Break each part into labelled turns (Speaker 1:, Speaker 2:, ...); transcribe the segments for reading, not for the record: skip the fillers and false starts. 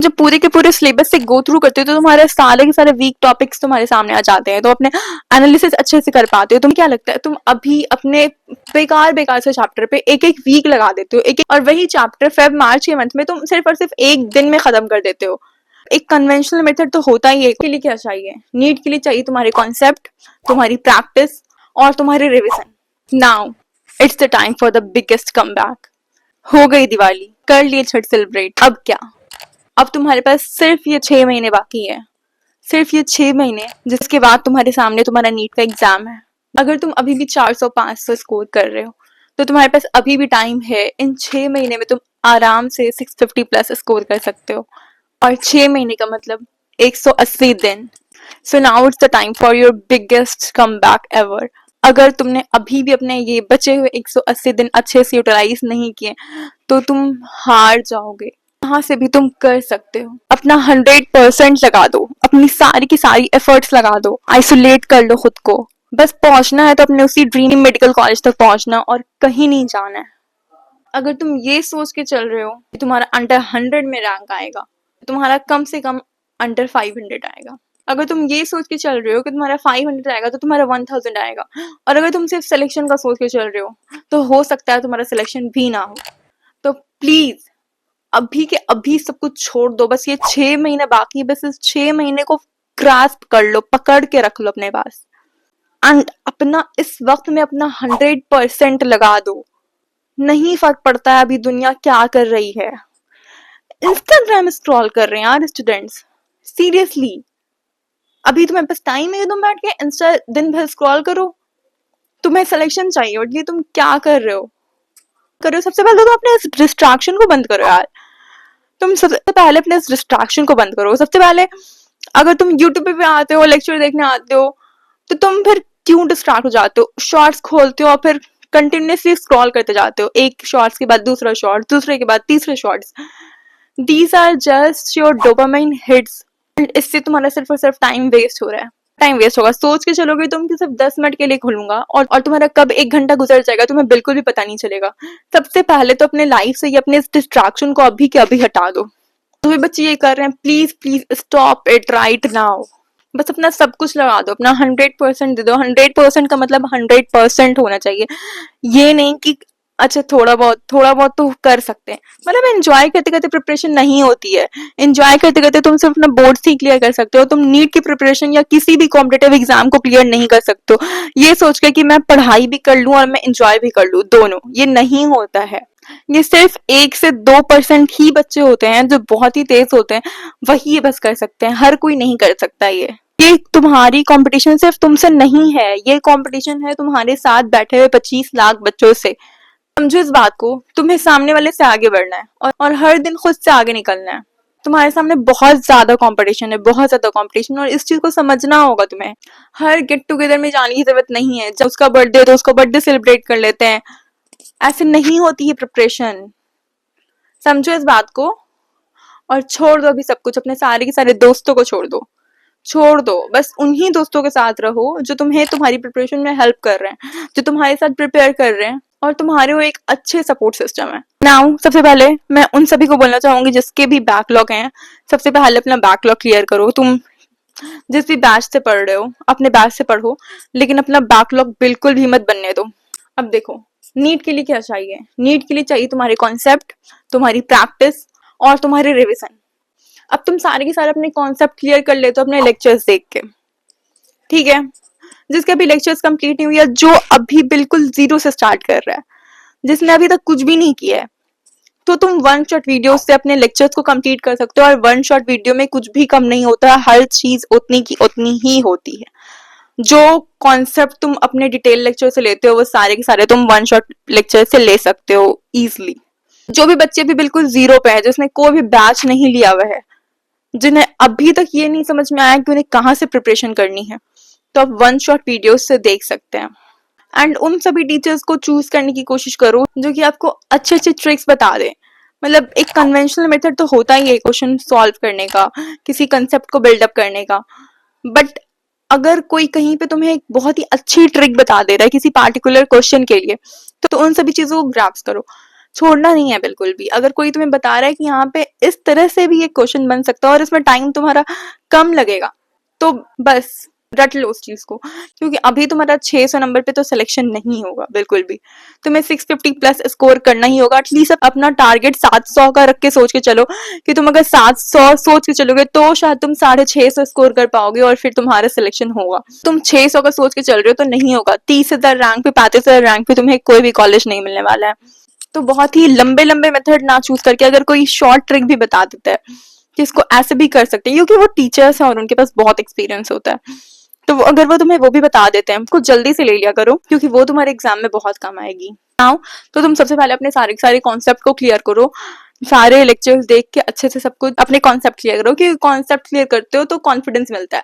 Speaker 1: जब पूरे के पूरे सिलेबस से गो थ्रू करते हो तो तुम्हारे सारे के सारे वीक टॉपिक्स तुम्हारे सामने आ जाते हैं, तो अपने एनालिसिस अच्छे से कर पाते हो। तुम क्या लगता है, तुम अभी अपने बेकार बेकार से चैप्टर पे एक एक वीक लगा देते हो, एक और वही चैप्टर फेब मार्च के मंथ में तुम सिर्फ और सिर्फ एक दिन में खत्म कर देते हो। एक कन्वेंशनल मेथड तो होता ही है। के लिए क्या चाहिए, नीट के लिए चाहिए तुम्हारे कॉन्सेप्ट, तुम्हारी प्रैक्टिस और तुम्हारे revision. Now it's the time for the biggest comeback. हो गई दिवाली, कर लिए छठ सेलिब्रेट, अब क्या? अब तुम्हारे पास सिर्फ ये 6 महीने बाकी है, सिर्फ ये 6 महीने, जिसके बाद तुम्हारे सामने तुम्हारा नीट का एग्जाम है। अगर तुम अभी भी 400-500 स्कोर कर रहे हो तो तुम्हारे पास अभी भी टाइम है। इन 6 महीने में तुम आराम से 650 प्लस स्कोर कर सकते हो, और 6 महीने का मतलब 180 दिन। So now it's the time for your biggest comeback ever. अगर तुमने अभी भी अपने ये बचे हुए 180 दिन अच्छे से यूटिलाइज नहीं किए तो तुम हार जाओगे। यहाँ से भी तुम कर सकते हो। अपना 100% लगा दो, अपनी सारी की सारी एफर्ट्स लगा दो, आइसोलेट कर लो खुद को। बस पहुंचना है तो अपने उसी ड्रीम मेडिकल कॉलेज तक पहुंचना, और कहीं नहीं जाना है। अगर तुम ये सोच के चल रहे हो कि तुम्हारा अंडर 100 में रैंक आएगा, तुम्हारा कम से कम अंडर 500 आएगा। अगर तुम ये सोच के चल रहे हो कि तुम्हारा 500 आएगा तो तुम्हारा 1000 आएगा, और अगर तुम सिर्फ सिलेक्शन का सोच के चल रहे हो तो हो सकता है तुम्हारा सिलेक्शन भी ना हो। तो प्लीज अभी के अभी सब कुछ छोड़ दो। बस ये 6 महीने बाकी है, बस इस 6 महीने को ग्रास्प कर लो, पकड़ के रख लो अपने पास, एंड अपना इस वक्त में अपना 100% लगा दो। नहीं फर्क पड़ता है अभी दुनिया क्या कर रही है। इंस्टाग्राम स्क्रॉल कर रहे हैं यार स्टूडेंट्स, सीरियसली। अभी तुम्हारे पास टाइम है, तुम बैठ के इंस्टा दिन भर स्क्रॉल करो? तुम्हें सिलेक्शन चाहिए और ये तुम क्या कर रहे हो? सबसे पहले तो अपने इस डिस्ट्रैक्शन को बंद करो यार। तुम सबसे पहले अपने इस डिस्ट्रैक्शन को बंद करो। सबसे पहले अगर तुम यूट्यूब पे आते हो, लेक्चर देखने आते हो, तो तुम फिर क्यों डिस्ट्रैक्ट हो जाते हो? शॉर्ट्स खोलते हो और फिर कंटिन्यूसली स्क्रॉल करते जाते हो, एक शॉर्ट्स के बाद दूसरा शॉर्ट, दूसरे के बाद तीसरे shorts. These are just your dopamine hits, and इससे तुम्हारा सिर्फ और सिर्फ टाइम वेस्ट हो रहा है। टाइम वेस्ट होगा। सोच के चलोगे तुम कि सिर्फ 10 मिनट के लिए खोलूंगा, और तुम्हारा कब 1 घंटा गुजर जाएगा तुम्हें बिल्कुल भी पता नहीं चलेगा। सबसे पहले तो अपने लाइफ से ये अपने इस डिस्ट्रैक्शन को अभी के अभी हटा दो। तो बच्चे ये कर रहे हैं, please please stop it right now. बस अपना सब कुछ लगा दो, अपना 100% दे दो। 100% का मतलब 100% होना चाहिए। ये नहीं कि अच्छा थोड़ा बहुत तो कर सकते हैं। मतलब एंजॉय करते करते प्रिपरेशन नहीं होती है। एंजॉय करते करते तुम सिर्फ अपना बोर्ड ही क्लियर कर सकते हो, तुम नीट की प्रिपरेशन या किसी भी कॉम्पिटेटिव एग्जाम को क्लियर नहीं कर सकते हो ये सोच के कि मैं पढ़ाई भी कर लूं और मैं एंजॉय भी कर लूं, दोनों। ये नहीं होता है। ये सिर्फ 1 से 2% ही बच्चे होते हैं जो बहुत ही तेज होते हैं, वही ये बस कर सकते हैं। हर कोई नहीं कर सकता। ये तुम्हारी कंपटीशन सिर्फ तुमसे नहीं है, ये कंपटीशन है तुम्हारे साथ बैठे हुए 25 लाख बच्चों से। समझो इस बात को। तुम्हें सामने वाले से आगे बढ़ना है, और हर दिन खुद से आगे निकलना है। तुम्हारे सामने बहुत ज्यादा कंपटीशन है, बहुत ज्यादा कंपटीशन, और इस चीज को समझना होगा तुम्हें। हर गेट टुगेदर में जाने की जरूरत नहीं है। जब उसका बर्थडे तो उसका बर्थडे सेलिब्रेट कर लेते हैं। ऐसे नहीं होती है प्रिपरेशन। समझो इस बात को, और छोड़ दो अभी सब कुछ। अपने सारे के सारे दोस्तों को छोड़ दो। बस उन्हीं दोस्तों के साथ रहो जो तुम्हें तुम्हारी प्रिपरेशन में हेल्प कर रहे हैं, जो तुम्हारे साथ प्रिपेयर कर रहे हैं, और तुम्हारे वो एक अच्छे सपोर्ट सिस्टम है। नाउ सबसे पहले मैं उन सभी को बोलना चाहूंगी जिसके भी बैकलॉग हैं, सबसे पहले अपना बैकलॉग क्लियर करो। तुम जिस भी बैच से पढ़ रहे हो अपने बैच से पढ़ो, लेकिन अपना बैकलॉग बिल्कुल भी मत बनने दो। अब देखो, नीट के लिए क्या चाहिए? नीट के लिए चाहिए तुम्हारे कॉन्सेप्ट, तुम्हारी प्रैक्टिस और तुम्हारे रिविजन। अब तुम सारे के सारे अपने कॉन्सेप्ट क्लियर कर लेते हो अपने लेक्चर्स देख के, ठीक है? जिसके अभी लेक्चर्स कंप्लीट नहीं हुई है, जो अभी बिल्कुल जीरो से स्टार्ट कर रहा है, जिसने अभी तक कुछ भी नहीं किया है, तो तुम 1 शॉट वीडियो से अपने लेक्चर्स को कंप्लीट कर सकते हो। और 1 शॉट वीडियो में कुछ भी कम नहीं होता है, हर चीज उतनी की उतनी ही होती है। जो कॉन्सेप्ट तुम अपने डिटेल लेक्चर से लेते हो वो सारे के सारे तुम 1 शॉट लेक्चर से ले सकते हो इजिली। जो भी बच्चे भी बिल्कुल जीरो पे है, जिसने कोई भी बैच नहीं लिया हुआ है, जिन्हें अभी तक ये नहीं समझ में आया कि उन्हें कहाँ से प्रिपरेशन करनी है, तो आप 1 शॉट वीडियोस से देख सकते हैं। एंड उन सभी टीचर्स को चूज करने की कोशिश करो जो कि आपको अच्छे अच्छे ट्रिक्स बता दे। मतलब एक कन्वेंशनल मेथड तो होता ही है क्वेश्चन सॉल्व करने का, किसी कंसेप्ट को बिल्डअप करने का, बट अगर कोई कहीं पे तुम्हें एक बहुत ही अच्छी ट्रिक बता दे रहा है किसी पार्टिकुलर क्वेश्चन के लिए, तो उन सभी चीजों को ग्रैप्स करो। छोड़ना नहीं है बिल्कुल भी। अगर कोई तुम्हें बता रहा है कि यहाँ पे इस तरह से भी एक क्वेश्चन बन सकता है और इसमें टाइम तुम्हारा कम लगेगा, तो बस रट लो उस चीज को, क्योंकि अभी तुम्हारा 600 नंबर पे तो सिलेक्शन नहीं होगा बिल्कुल भी। तुम्हें 650 प्लस स्कोर करना ही होगा। एटलीस्ट अपना टारगेट 700 का रख के सोच के चलो कि तुम अगर 700 सोच के चलोगे तो शायद तुम 650 स्कोर कर पाओगे और फिर तुम्हारा सिलेक्शन होगा। तुम 600 का सोच के चल रहे हो तो नहीं होगा। 30,000 रैंक पे 35,000 रैंक पे तुम्हें कोई भी कॉलेज नहीं मिलने वाला है। तो बहुत ही लंबे लंबे मेथड ना चूज करके अगर कोई शॉर्ट ट्रिक भी बता देता है कि इसको ऐसे भी कर सकते हैं, क्योंकि वो टीचर्स हैं और उनके पास बहुत एक्सपीरियंस होता है, तो अगर वो तुम्हें वो भी बता देते हैं, कुछ जल्दी से ले लिया करो, क्योंकि वो तुम्हारे एग्जाम में बहुत काम आएगी। नाउ तो तुम सबसे पहले अपने सारे कॉन्सेप्ट को क्लियर करो। सारे लेक्चर्स देख के अच्छे से सब कुछ अपने कॉन्सेप्ट क्लियर करो, क्योंकि कॉन्सेप्ट क्लियर करते हो तो कॉन्फिडेंस मिलता है।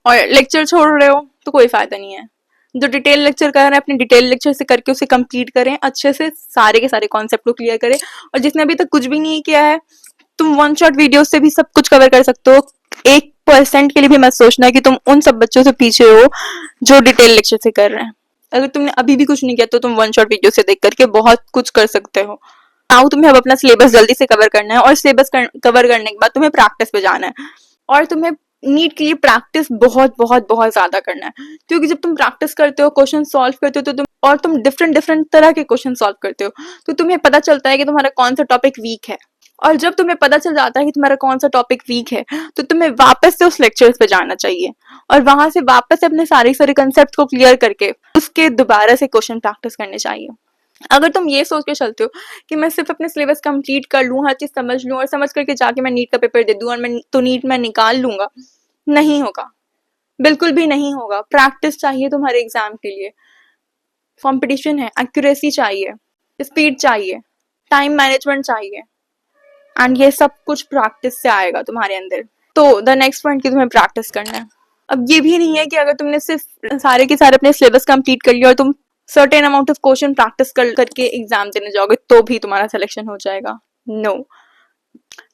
Speaker 1: और लेक्चर छोड़ रहे हो तो कोई फायदा नहीं है। जो डिटेल लेक्चर कर रहे हैं अपने डिटेल लेक्चर से करके उसे कंप्लीट करें अच्छे से, सारे के सारे कॉन्सेप्ट को क्लियर करें। और जिसने अभी तक कुछ भी नहीं किया है, तुम वन शॉट वीडियो से भी सब कुछ कवर कर सकते हो। 1% के लिए भी मत सोचना कि तुम उन सब बच्चों से पीछे हो जो डिटेल लेक्चर से कर रहे हैं। अगर तुमने अभी भी कुछ नहीं किया तो तुम वन शॉट वीडियो से देख करके बहुत कुछ कर सकते हो। आओ तुम्हें अब अपना सिलेबस जल्दी से कवर करना है, और सिलेबस कवर करने के बाद तुम्हें प्रैक्टिस पे जाना है। और तुम्हें नीट के लिए प्रैक्टिस बहुत बहुत बहुत ज्यादा करना है, क्योंकि जब तुम प्रैक्टिस करते हो, क्वेश्चन सॉल्व करते हो, तो तुम डिफरेंट डिफरेंट तरह के क्वेश्चन सॉल्व करते हो, तो तुम्हें पता चलता है कि तुम्हारा कौन सा टॉपिक वीक है। और जब तुम्हें पता चल जाता है कि तुम्हारा कौन सा टॉपिक वीक है, तो तुम्हें वापस से उस लेक्चर्स पे जाना चाहिए और वहां से वापस से अपने सारे कंसेप्ट को क्लियर करके उसके दोबारा से क्वेश्चन प्रैक्टिस करने चाहिए। अगर तुम ये सोच के चलते हो कि मैं सिर्फ अपने सिलेबस कंप्लीट कर लूं, हर चीज समझ लूं और समझ करके जाके मैं नीट का पेपर दे दूं और मैं तो नीट में निकाल लूंगा, नहीं होगा, बिल्कुल भी नहीं होगा। प्रैक्टिस चाहिए तुम्हारे एग्जाम के लिए। कंपटीशन है, एक्यूरेसी चाहिए, स्पीड चाहिए, टाइम मैनेजमेंट चाहिए, एंड ये सब कुछ प्रैक्टिस से आएगा तुम्हारे अंदर। तो द नेक्स्ट पॉइंट की तुम्हें प्रैक्टिस करना है। अब ये भी नहीं है कि अगर तुमने सिर्फ सारे के सारे अपने सिलेबस कंप्लीट कर लिया और तुम certain amount of question practice करके एग्जाम देने जाओगे तो भी तुम्हारा सिलेक्शन हो जाएगा। नो,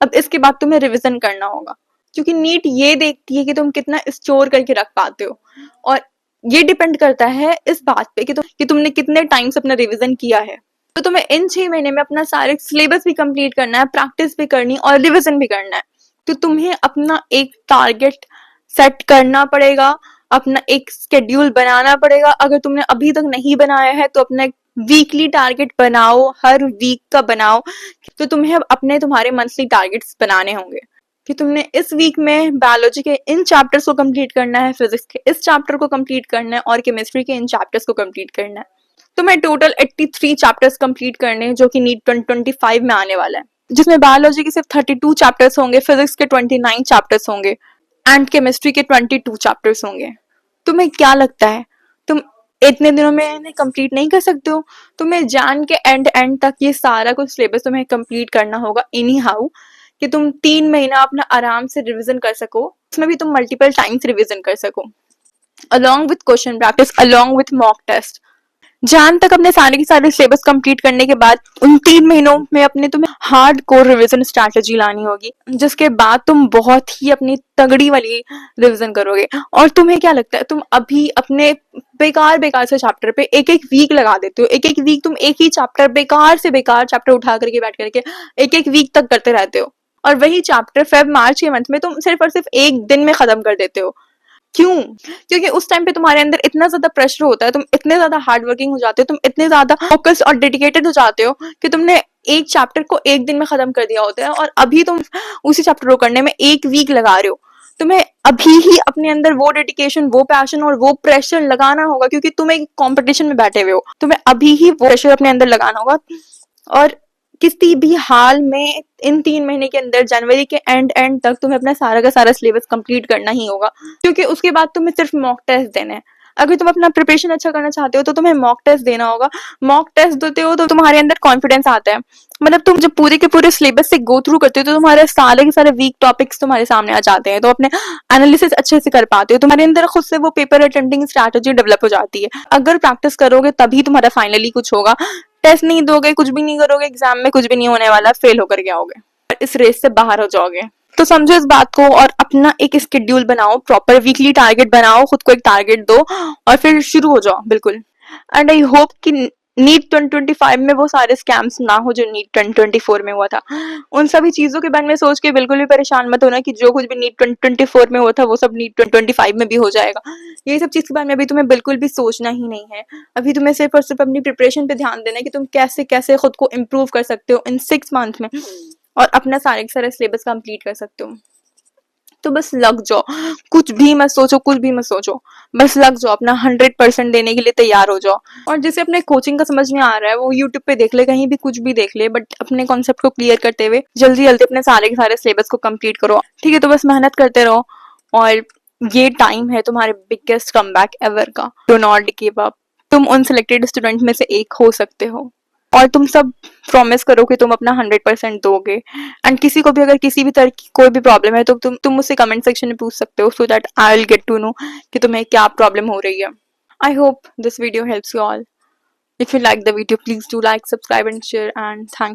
Speaker 1: अब इसके बाद तुम्हें रिवीजन करना होगा, क्योंकि नीट ये देखती है कि तुम कितना स्टोर करके रख पाते हो, और ये डिपेंड करता है इस बात पे कि तुमने कितने टाइम से अपना रिवीजन किया है। तो तुम्हें इन 6 महीने में अपना सारे सिलेबस भी कंप्लीट करना है, प्रैक्टिस भी करनी और रिवीजन भी करना है। तो तुम्हें अपना एक टारगेट सेट करना पड़ेगा, अपना एक शेड्यूल बनाना पड़ेगा। अगर तुमने अभी तक नहीं बनाया है तो अपना एक वीकली टारगेट बनाओ, हर वीक का बनाओ। तो तुम्हें अब अपने तुम्हारे मंथली टारगेट्स बनाने होंगे कि तुमने इस वीक में बायोलॉजी के इन चैप्टर्स को कंप्लीट करना है, फिजिक्स के इस चैप्टर को कंप्लीट करना है और केमिस्ट्री के इन चैप्टर्स को कंप्लीट करना है। तुम्हें टोटल 83 चैप्टर्स कंप्लीट करने हैं, जो कि नीट 2025 में आने वाला है, जिसमें बायोलॉजी के सिर्फ 32 चैप्टर्स होंगे, फिजिक्स के 29 चैप्टर्स होंगे एंड केमिस्ट्री के 22 चैप्टर्स होंगे। तुम्हें क्या लगता है तुम इतने दिनों में इन्हें कंप्लीट नहीं कर सकते हो? तुम्हें जान के एंड तक ये सारा कुछ सिलेबस तुम्हें कंप्लीट करना होगा एनी हाउ, कि तुम 3 महीना अपना आराम से रिवीजन कर सको। उसमें भी तुम मल्टीपल टाइम्स रिवीजन कर सको, along with question practice, along with mock test. जान तक अपने सारे के सारे सिलेबस कंप्लीट करने के बाद उन 3 महीनों में अपने तुम्हें हार्ड कोर रिवीजन स्ट्रैटेजी लानी होगी, जिसके बाद तुम बहुत ही अपनी तगड़ी वाली रिवीजन करोगे। और तुम्हें क्या लगता है तुम अभी अपने बेकार से चैप्टर पे एक एक वीक लगा देते हो। एक एक वीक तुम एक ही चैप्टर, बेकार से बेकार चैप्टर उठा करके बैठ करके एक एक वीक तक करते रहते हो, और वही चैप्टर फेब मार्च के मंथ में तुम सिर्फ और सिर्फ एक दिन में खत्म कर देते हो। क्यों? क्योंकि उस टाइम पे तुम्हारे अंदर इतना ज्यादा प्रेशर होता है, तुम इतने ज्यादा हार्ड वर्किंग हो जाते हो, तुम इतने ज्यादा फोकस और डेडिकेटेड हो जाते हो कि तुमने एक चैप्टर को एक दिन में खत्म कर दिया होता है, और अभी तुम उसी चैप्टर को करने में एक वीक लगा रहे हो। तुम्हें अभी ही अपने अंदर वो डेडिकेशन, वो पैशन और वो प्रेशर लगाना होगा, क्योंकि तुम एक कॉम्पिटिशन में बैठे हुए हो। तुम्हें अभी ही वो प्रेशर अपने अंदर लगाना होगा, और किसी भी हाल में इन 3 महीने के अंदर जनवरी के एंड तक तुम्हें अपना सारा का सारा सिलेबस कंप्लीट करना ही होगा, क्योंकि उसके बाद तुम्हें सिर्फ मॉक टेस्ट देना है। अगर तुम अपना प्रिपरेशन अच्छा करना चाहते हो तो तुम्हें मॉक टेस्ट देना होगा। मॉक टेस्ट देते हो तो तुम्हारे अंदर कॉन्फिडेंस आता है, मतलब तुम जब पूरे के पूरे सिलेबस से गो थ्रू करते हो तो तुम्हारे सारे के सारे वीक टॉपिक्स तुम्हारे सामने आ जाते हैं, तो अपने एनालिसिस अच्छे से कर पाते हो। तुम्हारे अंदर खुद से वो पेपर अटेंडिंग स्ट्रैटेजी डेवलप हो जाती है। अगर प्रैक्टिस करोगे तभी तुम्हारा फाइनली कुछ होगा। टेस्ट नहीं दोगे, कुछ भी नहीं करोगे, एग्जाम में कुछ भी नहीं होने वाला, फेल होकर के आओगे, इस रेस से बाहर हो जाओगे। तो समझो इस बात को और अपना एक शेड्यूल बनाओ, प्रॉपर वीकली टारगेट बनाओ, खुद को एक टारगेट दो और फिर शुरू हो जाओ बिल्कुल। एंड आई होप कि नीट 2025 में वो सारे स्कैम्स ना हो जो नीट 2024 में हुआ था। उन सभी चीजों के बारे में सोच के बिल्कुल भी परेशान मत होना कि जो कुछ भी नीट 2024 में हुआ था वो सब नीट 2025 में भी हो जाएगा। ये सब चीज के बारे में अभी तुम्हें बिल्कुल भी सोचना ही नहीं है। अभी तुम्हें सिर्फ और सिर्फ अपनी प्रिपरेशन पे ध्यान देना है कि तुम कैसे कैसे खुद को इम्प्रूव कर सकते हो इन 6 मंथ में, और अपना सारे के सारे सिलेबस कंप्लीट कर सकते हो। तो बस लग जाओ, कुछ भी मत सोचो, कुछ भी मत सोचो, बस लग जाओ, अपना 100% देने के लिए तैयार हो जाओ। और जिसे अपने कोचिंग का समझ नहीं आ रहा है वो यूट्यूब पे देख ले, कहीं भी कुछ भी देख ले, बट अपने कॉन्सेप्ट को क्लियर करते हुए जल्दी जल्दी अपने सारे के सारे सिलेबस को कंप्लीट करो। ठीक है, तो बस मेहनत करते रहो, और ये टाइम है तुम्हारे बिगेस्ट कमबैक एवर का। Do not give up. तुम उन सिलेक्टेड स्टूडेंट में से एक हो सकते हो, और तुम सब प्रॉमिस करो कि तुम अपना 100% दोगे। एंड किसी को भी अगर किसी भी तरह की कोई भी प्रॉब्लम है तो तुम मुझसे कमेंट सेक्शन में पूछ सकते हो, so that I will get to know कि तुम्हें क्या प्रॉब्लम हो रही है। I hope this video helps you all. If you like the video, please do like, subscribe and share, and thanks